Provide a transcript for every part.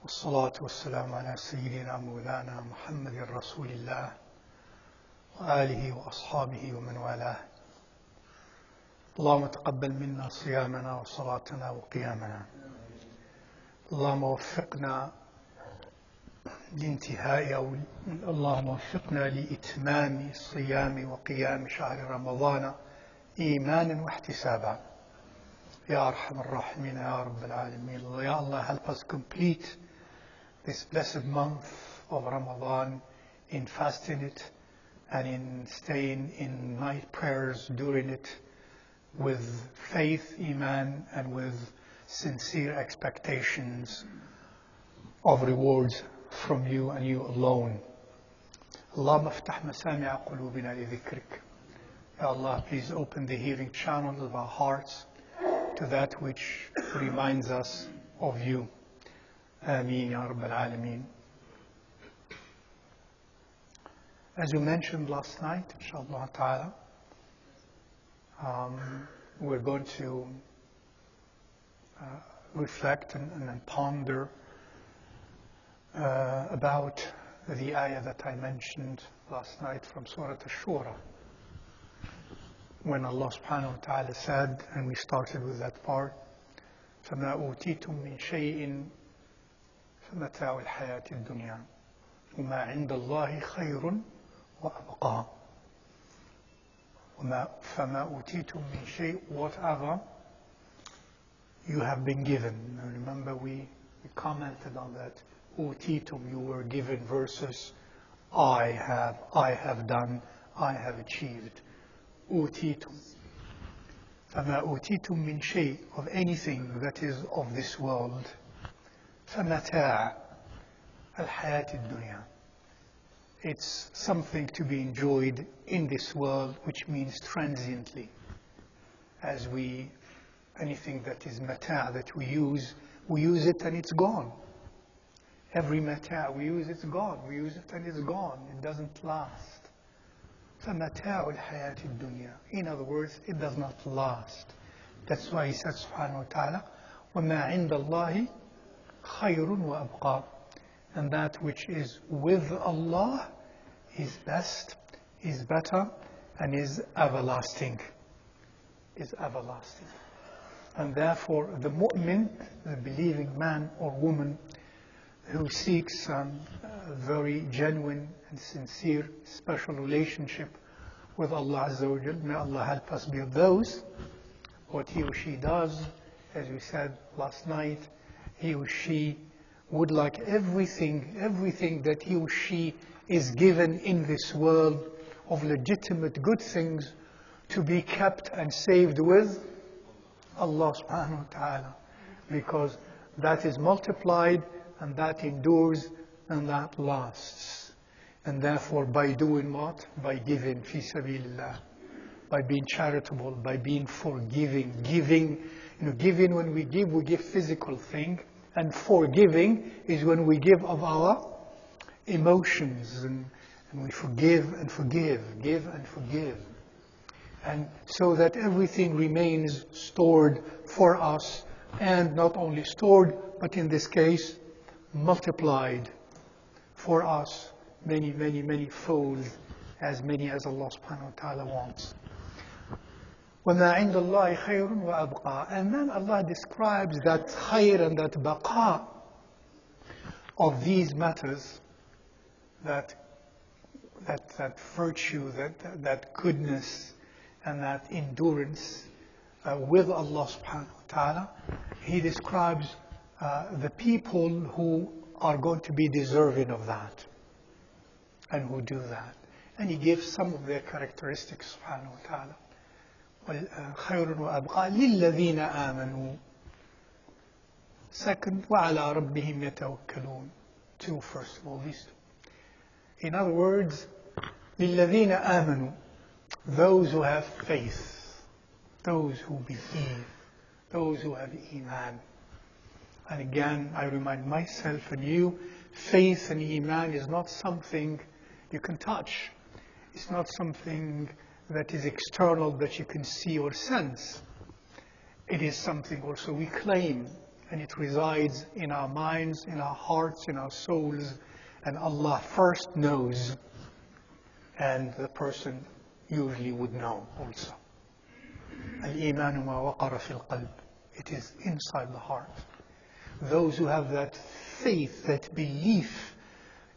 والصلاة والسلام على سيدنا مولانا محمد رسول الله وآله وأصحابه ومن والاه. اللهم تقبل منا صيامنا وصلاتنا وقيامنا. اللهم وفقنا لانتهاء اللهم وفقنا لإتمام صيام وقيام شهر رمضان إيمانا واحتسابا. Ya Arham Ar-Rahimin, Ya Rabbal Alameen. Ya Allah, help us complete this blessed month of Ramadan in fasting it and in staying in night prayers during it with faith, iman, and with sincere expectations of rewards from you and you alone. Allahumma aftah masami'a qulubina li dhikrik. Ya Allah, please open the hearing channels of our hearts to that which reminds us of you. Ameen, Ya Rabbal Alameen. As you mentioned last night, inshallah ta'ala, we're going to reflect and ponder about the ayah that I mentioned last night from Surah Ash-Shura, when Allah subhanahu wa ta'ala said, and we started with that part, فَمَا أُوتِيتُم مِّن شَيْءٍ فَمَتَاعُ الْحَيَاةِ الدُّنْيَا وَمَا عِندَ اللَّهِ خَيْرٌ وَأَبْقَى. فَمَا أُوتِيتُم مِّن شَيْءٍ, whatever you have been given. Now remember, we commented on that. أُوتِيتُم, you were given, versus I have done, I have achieved. أُوتِيتُم. فَمَا أُوتِيتُم مِّن شَيْءٍ, of anything that is of this world. فَمَتَاعُ الْحَيَاةِ الدُّنْيَا. It's something to be enjoyed in this world, which means transiently. As anything that is mata' that we use it and it's gone. Every mata' we use, it's gone. We use it and it's gone. It doesn't last. فَمَتَاعُ الْحَيَاةِ الدُّنْيَا. In other words, it does not last. That's why he says, subhanahu wa ta'ala, وَمَا عِندَ اللَّهِ خَيْرٌ وَأَبْقَى. And that which is with Allah is best, is better, and is everlasting. Is everlasting. And therefore, the mu'min, the believing man or woman, who seeks a very genuine and sincere special relationship with Allah Azza wa Jal, may Allah help us be of those. What he or she does, as we said last night, he or she would like everything that he or she is given in this world of legitimate good things to be kept and saved with Allah subhanahu wa ta'ala, because that is multiplied and that endures and that lasts. And therefore, by doing what? By giving fi sabilillah, by being charitable, by being forgiving, giving. Giving, when we give physical thing, and forgiving is when we give of our emotions, and we forgive and forgive, give and forgive. And so that everything remains stored for us, and not only stored, but in this case, multiplied for us many fold, as many as Allah subhanahu wa ta'ala wants. وَمَا عِندَ اللَّهِ خَيْرٌ وَأَبْقَى. And then Allah describes that khayr and that baqa of these matters, that virtue, that goodness, and that endurance with Allah subhanahu wa ta'ala. He describes the people who are going to be deserving of that and who do that. And he gives some of their characteristics, subhanahu wa ta'ala. خَيْرٌ وَأَبْقَى لِلَّذِينَ آمَنُوا. Second, وَعَلَىٰ رَبِّهِمْ يَتَوَكَّلُونَ. Two, first of all, these two. In other words, لِلَّذِينَ آمَنُوا. Those who have faith, those who believe, those who have iman. And again, I remind myself and you, faith and iman is not something you can touch. It's not something that is external that you can see or sense. It is something also we claim. and it resides in our minds, in our hearts, in our souls, and Allah first knows, and the person usually would know also. Al-Imanu ma waqara fil qalb. It is inside the heart. Those who have that faith, that belief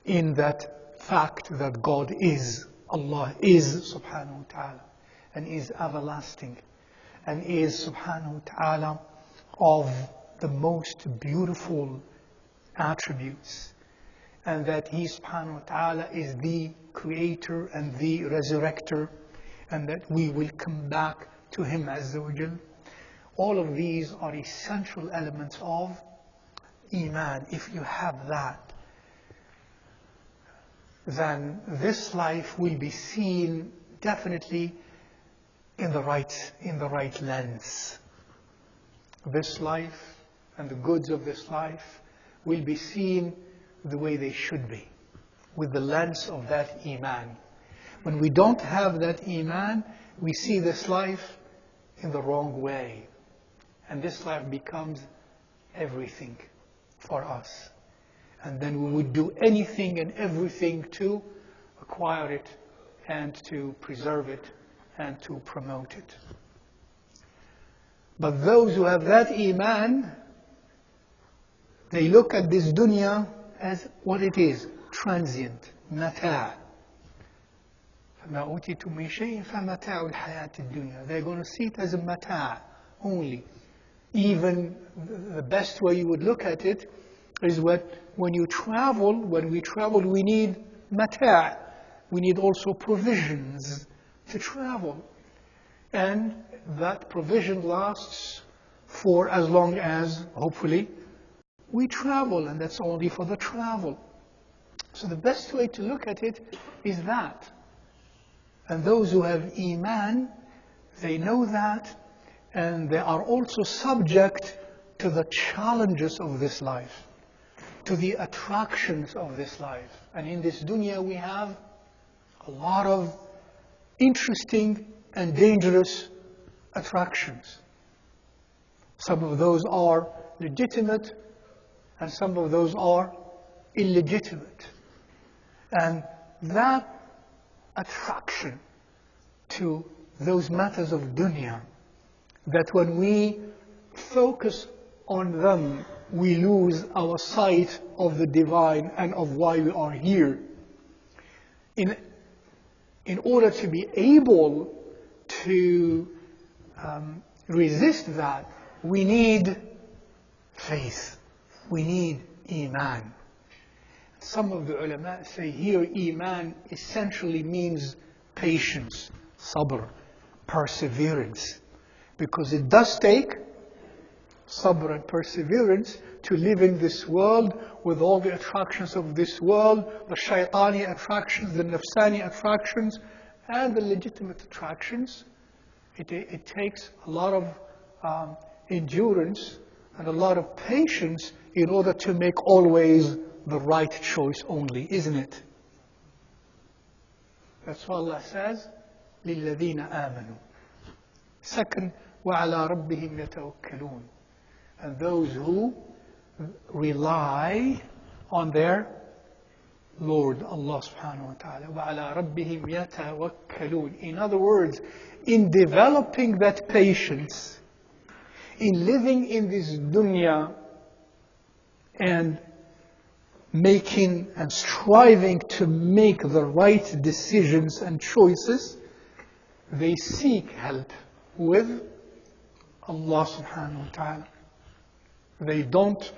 in that fact that God is, Allah is subhanahu wa ta'ala, and is everlasting, and is subhanahu wa ta'ala of the most beautiful attributes, and that He subhanahu wa ta'ala is the creator and the resurrector, and that we will come back to Him Azza wa Jal. All of these are essential elements of Iman. If you have that, then this life will be seen definitely in the right lens. This life and the goods of this life will be seen the way they should be, with the lens of that Iman. When we don't have that Iman, we see this life in the wrong way. And this life becomes everything for us. And then we would do anything and everything to acquire it and to preserve it and to promote it. But those who have that Iman, they look at this dunya as what it is, transient, mata'. فَمَا أُوتِيتُم مِّن شَيْءٍ فَمَتَاعُ الْحَيَاةِ الدُّنْيَا. They're going to see it as a mata' only. Even the best way you would look at it is when we travel, we need mata'. We need also provisions to travel. And that provision lasts for as long as, hopefully, we travel, and that's only for the travel. So the best way to look at it is that. And those who have Iman, they know that, and they are also subject to the challenges of this life, to the attractions of this life. And in this dunya we have a lot of interesting and dangerous attractions. Some of those are legitimate, and some of those are illegitimate. And that attraction to those matters of dunya, that when we focus on them, we lose our sight of the divine and of why we are here. In order to be able to resist that, we need faith. We need Iman. Some of the ulama say here Iman essentially means patience, sabr, perseverance. Because it does take sabr and perseverance to live in this world with all the attractions of this world, the shaitani attractions, the nafsani attractions, and the legitimate attractions. It takes a lot of endurance and a lot of patience in order to make always the right choice only, isn't it? That's what Allah says, لِلَّذِينَ آمَنُوا. Second, وَعَلَىٰ رَبِّهِمْ يَتَوَكَّلُونَ. And those who rely on their Lord, Allah subhanahu wa ta'ala. وَعَلَىٰ رَبِّهِمْ يَتَوَكَّلُونَ. In other words, in developing that patience, in living in this dunya and making and striving to make the right decisions and choices, they seek help with Allah subhanahu wa ta'ala. They don't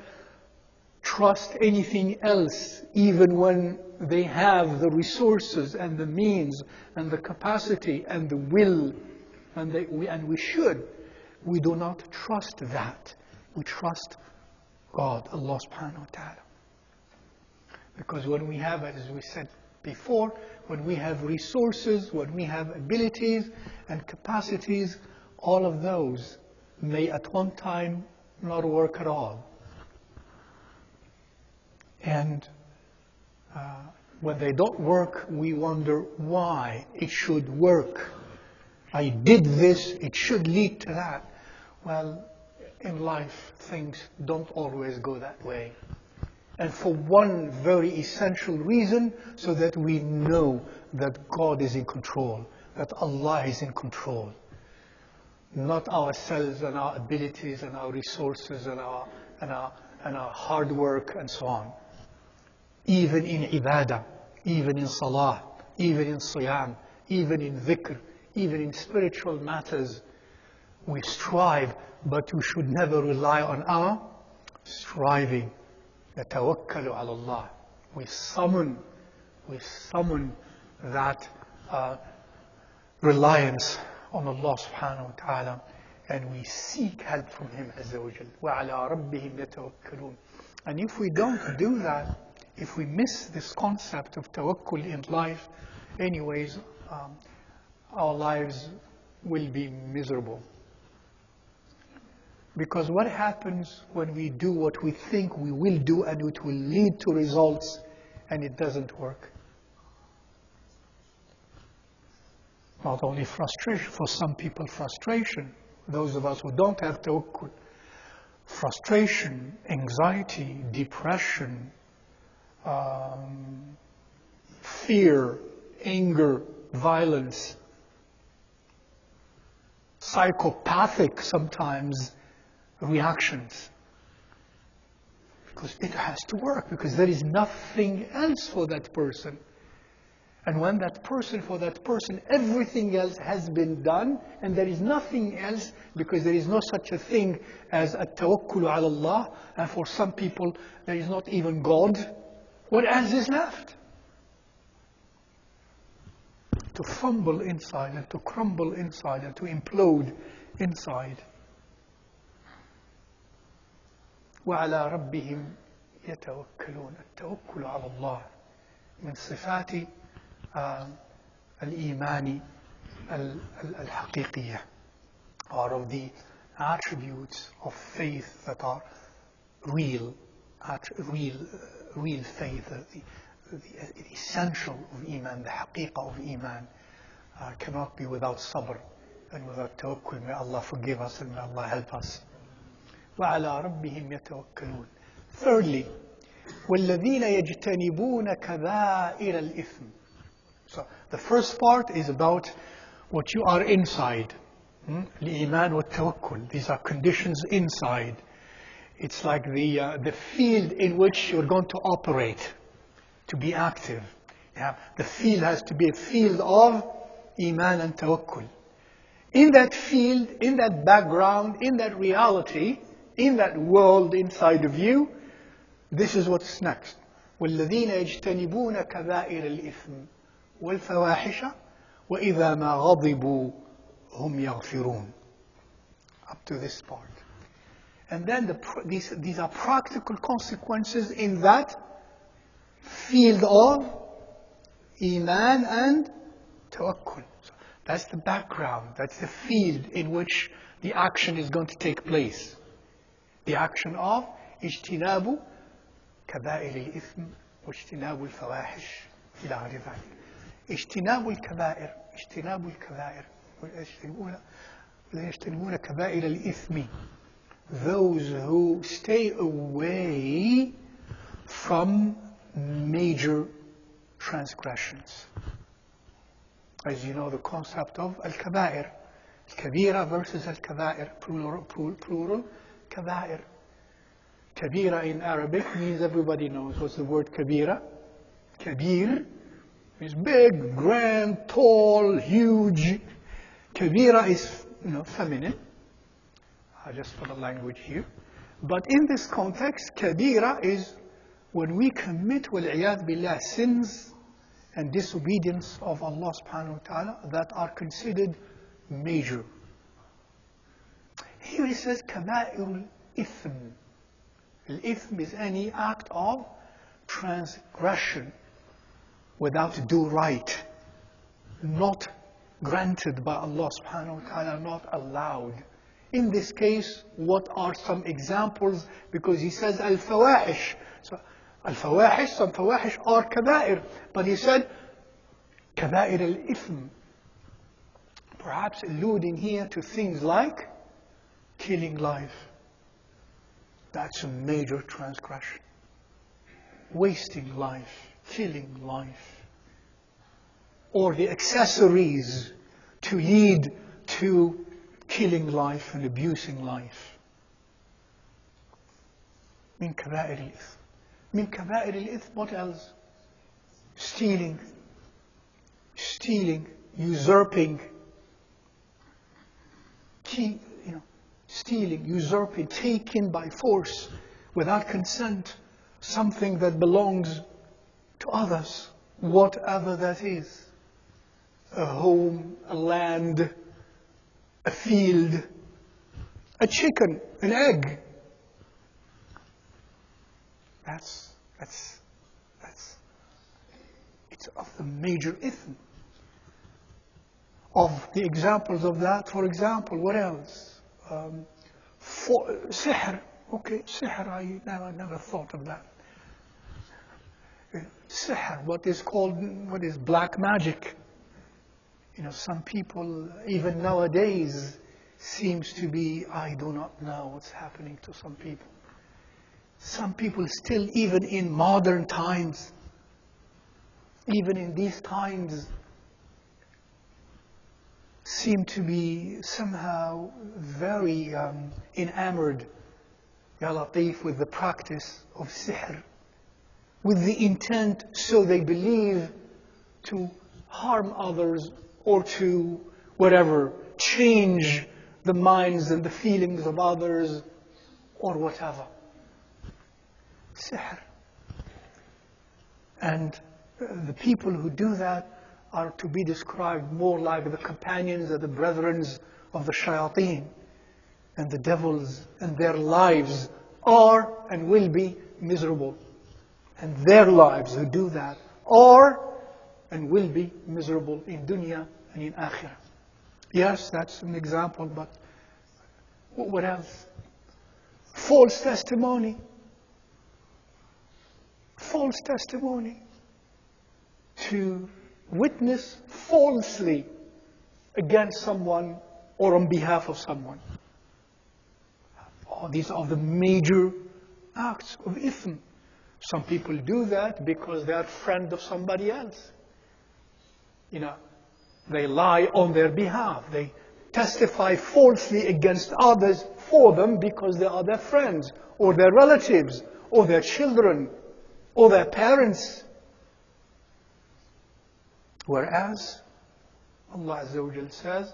trust anything else, even when they have the resources and the means and the capacity and the will, and we should. We do not trust that. We trust God, Allah subhanahu wa ta'ala. Because when we have, as we said before, when we have resources, when we have abilities and capacities, all of those may at one time not work at all. And when they don't work, we wonder why it should work. I did this, it should lead to that. Well, in life, things don't always go that way. And for one very essential reason, so that we know that God is in control, that Allah is in control. Not ourselves and our abilities and our resources and our hard work and so on. Even in ibadah, even in salah, even in siyam, even in dhikr, even in spiritual matters, we strive, but we should never rely on our striving. نتوكل على الله. We summon that reliance on Allah subhanahu wa ta'ala, and we seek help from Him Azza wa Jal. وَعَلَىٰ رَبِّهِمْ يَتَوَكَّلُونَ. And if we don't do that, if we miss this concept of tawakkul in life, anyways, our lives will be miserable. Because what happens when we do what we think we will do and it will lead to results and it doesn't work? Not only frustration, for some people frustration, those of us who don't have tawakkul, frustration, anxiety, depression, fear, anger, violence, psychopathic sometimes reactions. Because it has to work, because there is nothing else for that person. And when for that person, everything else has been done, and there is nothing else, because there is no such a thing as a tawakkul ala Allah, and for some people, there is not even God. What else is left? To fumble inside, and to crumble inside, and to implode inside. وعلى ربهم يتوكلون. التوكل على الله من صفات الإيمان الحقيقية, or of the attributes of faith that are real faith, the essential of Iman, the haqiqah of Iman, cannot be without sabr and without tawakkul. May Allah forgive us and may Allah help us. وعلى ربهم يتوكلون. Thirdly, والذين يجتنبون كبائر الإثم. So the first part is about what you are inside. الإيمان والتوكل. These are conditions inside. It's like the field in which you're going to operate, to be active. Yeah? The field has to be a field of Iman and Tawakkul. In that field, in that background, in that reality, in that world inside of you, this is what's next. والذين يجتنبون كبائر الإثم والفواحش وإذا ما غضبوا هم يغفرون. Up to this part. And then these are practical consequences in that field of Iman and Tawakkul. So that's the background, that's the field in which the action is going to take place. The action of اجتناب كبائر الإثم واجتناب الفواحش إلى غير ذلك. اجتناب الكبائر يجتنبون كبائر الإثم. Those who stay away from major transgressions. As you know, the concept of al-kabair, kabira versus al-kabair, plural kabair. Kabira in Arabic means everybody knows. What's the word kabira? Kabir is big, grand, tall, huge. Kabira is, feminine. I just put a language here. But in this context, kabira is when we commit, wal-iyad billah, sins and disobedience of Allah subhanahu wa ta'ala that are considered major. Here he says, kaba'irul ithm. Al-ithm is any act of transgression without due right, not granted by Allah subhanahu wa ta'ala, not allowed. In this case, what are some examples? Because he says al-fawahish. So al-fawahish, some fawahish are kaba'ir. But he said kaba'ir al-ithm. Perhaps alluding here to things like killing life, That's a major transgression. Wasting life, killing life, or the accessories to lead to killing life and abusing life. من كبائر الإثم. من كبائر الإثم, what else? Stealing, usurping, stealing, usurping, taking by force, without consent, something that belongs to others, whatever that is. A home, a land, a field, a chicken, an egg. It's of the major ithm. Of the examples of that, for example, what else? Sihr. Okay, sihr, I never thought of that. Sihr, what is black magic? Some people, even nowadays, seems to be, I do not know what's happening to some people. Some people still, even in modern times, even in these times, seem to be somehow very enamored, Ya Latif, with the practice of sihr, with the intent, so they believe, to harm others or to whatever, change the minds and the feelings of others or whatever. Sihr. And the people who do that are to be described more like the companions or the brethren of the shayateen and the devils, and their lives are and will be miserable. And their lives who do that are and will be miserable in dunya and in akhirah. Yes, that's an example, but what else? False testimony. False testimony. To witness falsely against someone or on behalf of someone. These are the major acts of ithm. Some people do that because they are friends of somebody else. They lie on their behalf. They testify falsely against others for them because they are their friends or their relatives or their children or their parents. Whereas Allah Azza wa Jal says,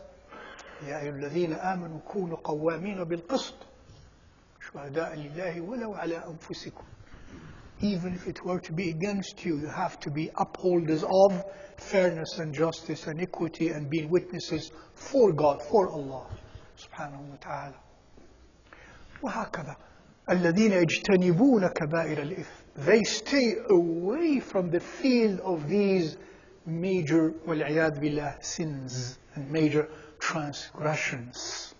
يا أيها الذين آمنوا كونوا قوامين بالقسط شهداء لله ولو على أنفسكم. Even if it were to be against you, you have to be upholders of fairness and justice and equity and being witnesses for God, for Allah subhanahu wa ta'ala. وهكذا الذين يجتنبون كبائر الإثم. They stay away from the field of these major والعياذ بالله sins and major transgressions.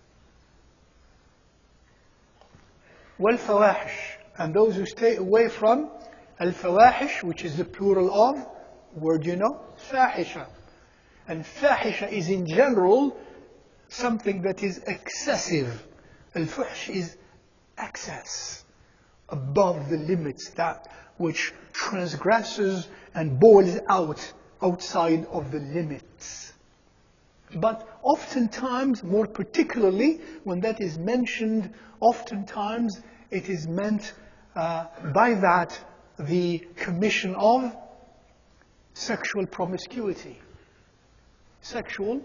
والفواحش, and those who stay away from al-fawahish, which is the plural of word fahisha. And fahisha is in general something that is excessive. Al-fuhsh is excess, above the limits, that which transgresses and boils outside of the limits. But oftentimes, more particularly when that is mentioned, oftentimes it is meant by that the commission of sexual promiscuity. Sexual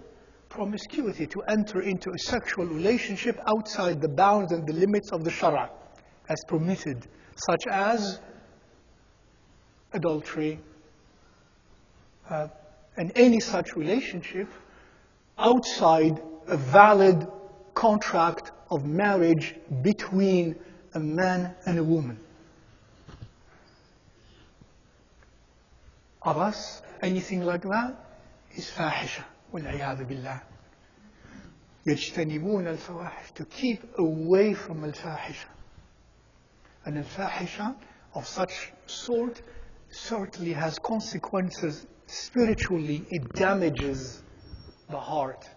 promiscuity, to enter into a sexual relationship outside the bounds and the limits of the Shara as permitted, such as adultery, and any such relationship outside a valid contract of marriage between a man and a woman. Abbas, anything like that is fahisha. وَالْعِيَاذُ بِاللَّهِ. يَجْتَنِبُونَ الْفَوَاحِشَ, to keep away from al-fahisha. And al-fahisha of such sort certainly has consequences spiritually. It damages the heart.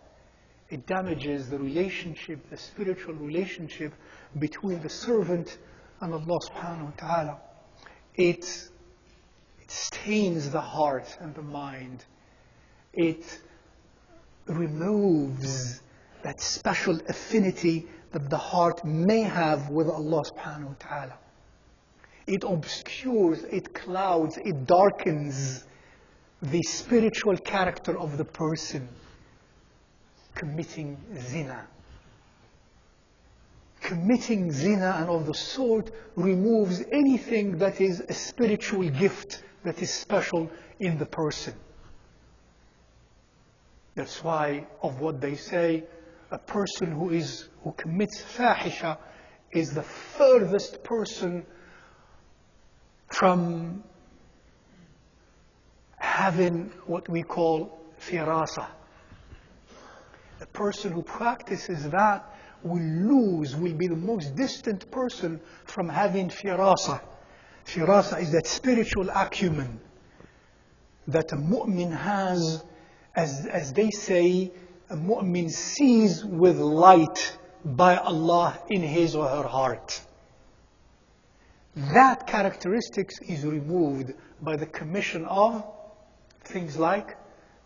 It damages the relationship, the spiritual relationship between the servant And Allah subhanahu wa ta'ala, it stains the heart and the mind. It removes that special affinity that the heart may have with Allah subhanahu wa ta'ala. It obscures, it clouds, it darkens the spiritual character of the person committing zina. Committing zina and of the sort removes anything that is a spiritual gift that is special in the person. That's why of what they say, a person who commits fahisha is the furthest person from having what we call firasa. A person who practices that will be the most distant person from having firasa. Firasa is that spiritual acumen that a mu'min has, as they say, a mu'min sees with light by Allah in his or her heart. That characteristics is removed by the commission of things like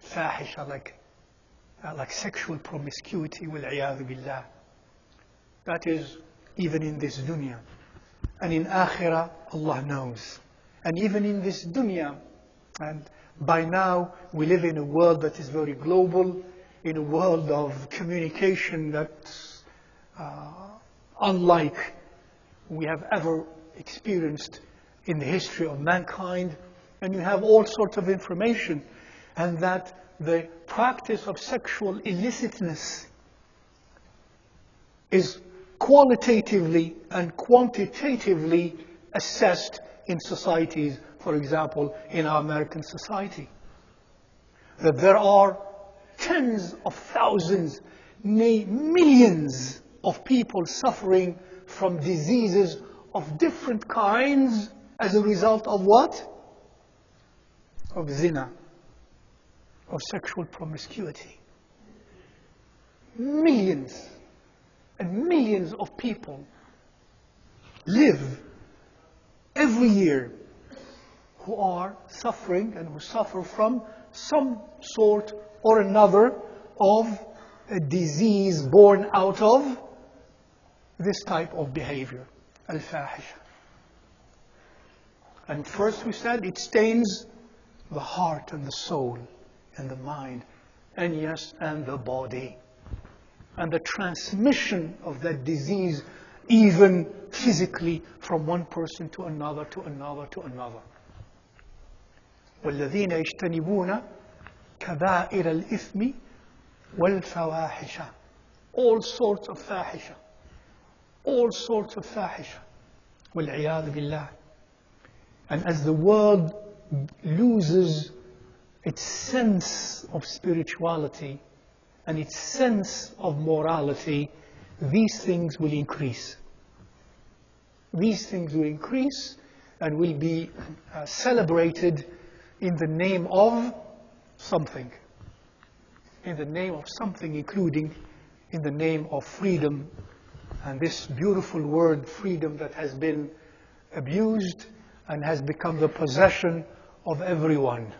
fahisha, like sexual promiscuity, wal-'iyadhu billah. That is even in this dunya. And in akhirah, Allah knows. And even in this dunya, and by now we live in a world that is very global, in a world of communication that's unlike we have ever experienced in the history of mankind. And you have all sorts of information, and that the practice of sexual illicitness is qualitatively and quantitatively assessed in societies, for example, in our American society. That there are tens of thousands, nay, millions of people suffering from diseases of different kinds as a result of what? Of zina, of sexual promiscuity. Millions and millions of people live every year who are suffering and who suffer from some sort or another of a disease born out of this type of behavior, al-fahisha. And first we said it stains the heart and the soul and the mind, and yes, and the body. And the transmission of that disease even physically from one person to another, to another, to another. وَالَّذِينَ يَجْتَنِبُونَ كَبَائِرَ الْإِثْمِ وَالْفَوَاحِشَ. All sorts of fahisha. All sorts of fahisha. وَالْعِيَاذُ بِاللَّهِ. And as the world loses its sense of spirituality and its sense of morality, these things will increase. These things will increase and will be celebrated in the name of something. In the name of something, including in the name of freedom. And this beautiful word, freedom, that has been abused and has become the possession of everyone.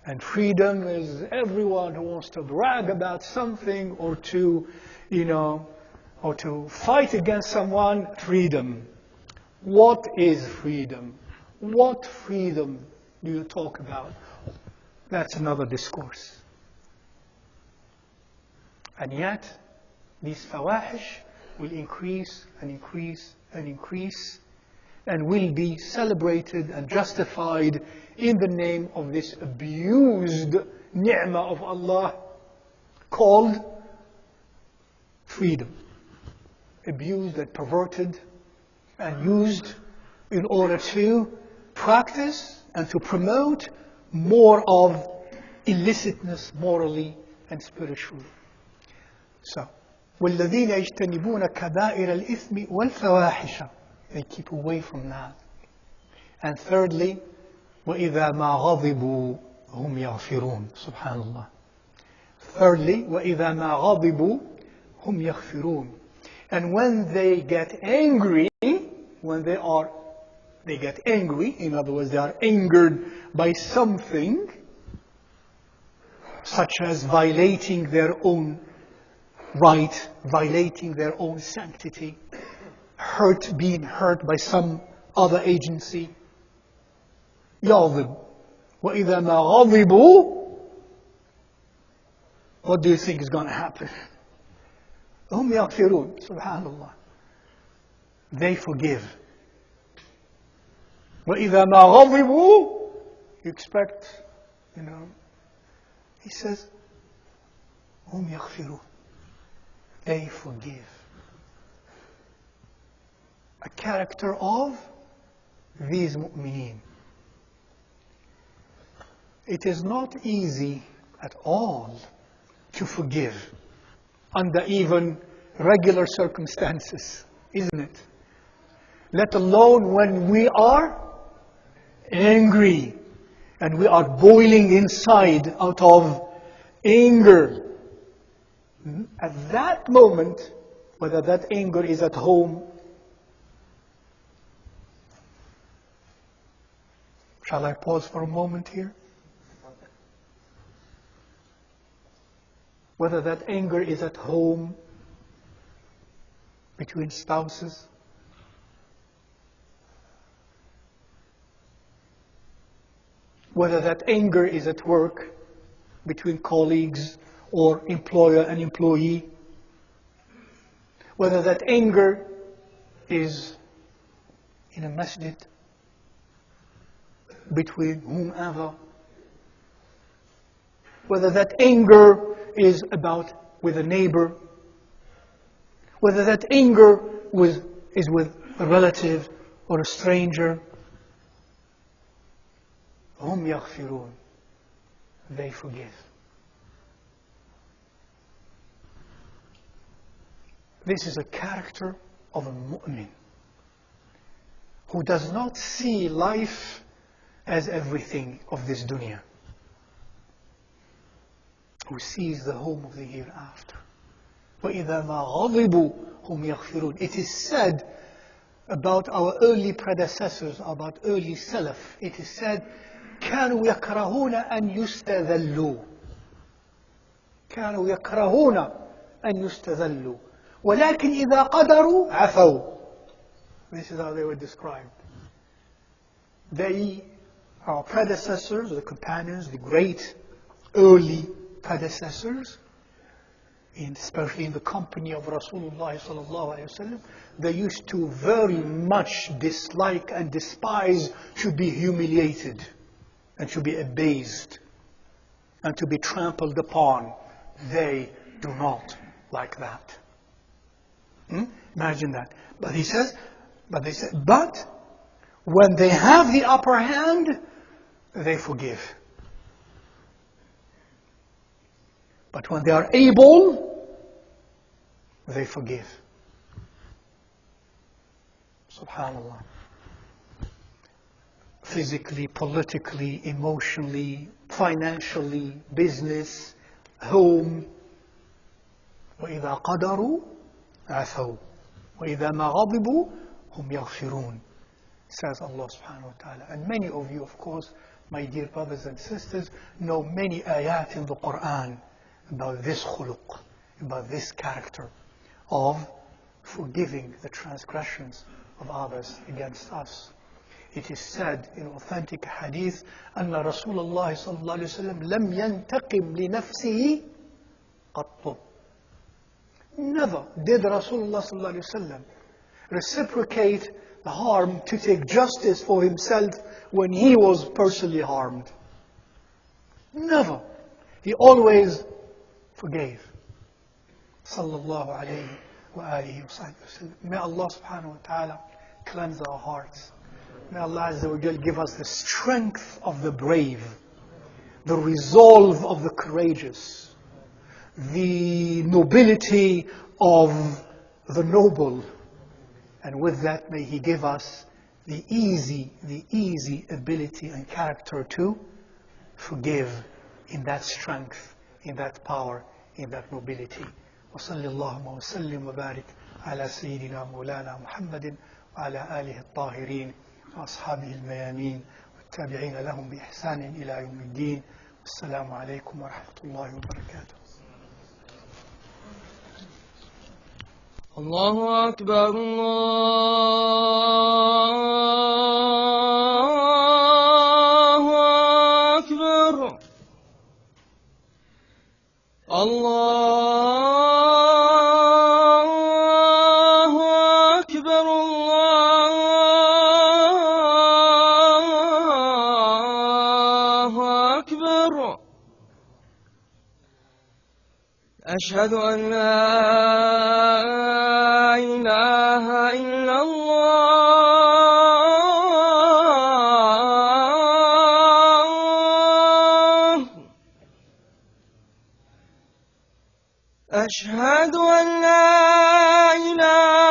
And freedom is everyone who wants to brag about something or to, or to fight against someone. Freedom. What is freedom? What freedom do you talk about? That's another discourse. And yet, these fawahish will increase and increase and increase, and will be celebrated and justified in the name of this abused ni'mah of Allah called freedom. Abused and perverted and used in order to practice and to promote more of illicitness morally and spiritually. So, وَالَّذِينَ يَجْتَنِبُونَ كَبَائِرَ الْإِثْمِ وَالْفَوَاحِشَ. They keep away from that. And thirdly, وَإِذَا مَا غَضِبُوا هُمْ يَغْفِرُونَ. Subhanallah. Thirdly, وَإِذَا مَا غَضِبُوا هُمْ يَغْفِرُونَ. And when they get angry, when they get angry, in other words, they are angered by something, such as violating their own right, violating their own sanctity, being hurt by some other agency. يغضب. وإذا ما غضبوا, what do you think is going to happen? هم يغفرون. Subhanallah. They forgive. وإذا ما غضبوا, you expect, he says, هم يغفرون. They forgive. A character of these mu'mineen. It is not easy at all to forgive under even regular circumstances, isn't it? Let alone when we are angry and we are boiling inside out of anger. At that moment, whether that anger is at home, shall I pause for a moment here? Whether that anger is at home, between spouses, whether that anger is at work, between colleagues or employer and employee, whether that anger is in a masjid, between whomever, whether that anger is with a neighbor, whether that anger is with a relative or a stranger. هم يغفرون. They forgive. This is a character of a mu'min who does not see life as everything of this dunya, who sees the home of the hereafter. وَإِذَا مَا غَضِبُوا هُمْ يَغْفِرُونَ. It is said about our early predecessors, about early Salaf, it is said, كانوا يكرهون أن يستذلوا. كانوا يكرهون أن يستذلوا. ولكن إذا قدروا عفوا. This is how they were described. Our predecessors, the companions, the great early predecessors, especially in the company of Rasulullah sallallahu alaihi wasallam, they used to very much dislike and despise to be humiliated and to be abased and to be trampled upon. They do not like that. Imagine that. But he says, but when they have the upper hand, they forgive. But when they are able, they forgive. Subhanallah. Physically, politically, emotionally, financially, business, home. وَإِذَا قَدَرُوا عَفَوْا وَإِذَا مَا غَضِبُوا هُمْ يَغْفِرُونَ, says Allah subhanahu wa ta'ala. And many of you, of course, my dear brothers and sisters, know many ayat in the Quran about this khuluq, about this character of forgiving the transgressions of others against us. It is said in authentic hadith, أن رسول الله صلى الله عليه وسلم لم ينتقم لنفسه قط. Never did Rasulullah صلى الله عليه وسلم reciprocate the harm to take justice for himself when he was personally harmed. Never. He always forgave. Sallallahu alayhi wa alihi wa sallam. May Allah subhanahu wa ta'ala cleanse our hearts. May Allah Azza wa Jal give us the strength of the brave, the resolve of the courageous, the nobility of the noble. And with that, may He give us the easy ability and character to forgive in that strength, in that power, in that nobility. وصلى اللهم وسلم وبارك على سيدنا مولانا محمد وعلى آله الطاهرين وأصحابه الميامين والتابعين لهم بإحسان إلى يوم الدين. السلام عليكم ورحمة الله وبركاته. الله أكبر الله أكبر الله أكبر الله أكبر. أشهد أن لا إله إلا الله. أشهد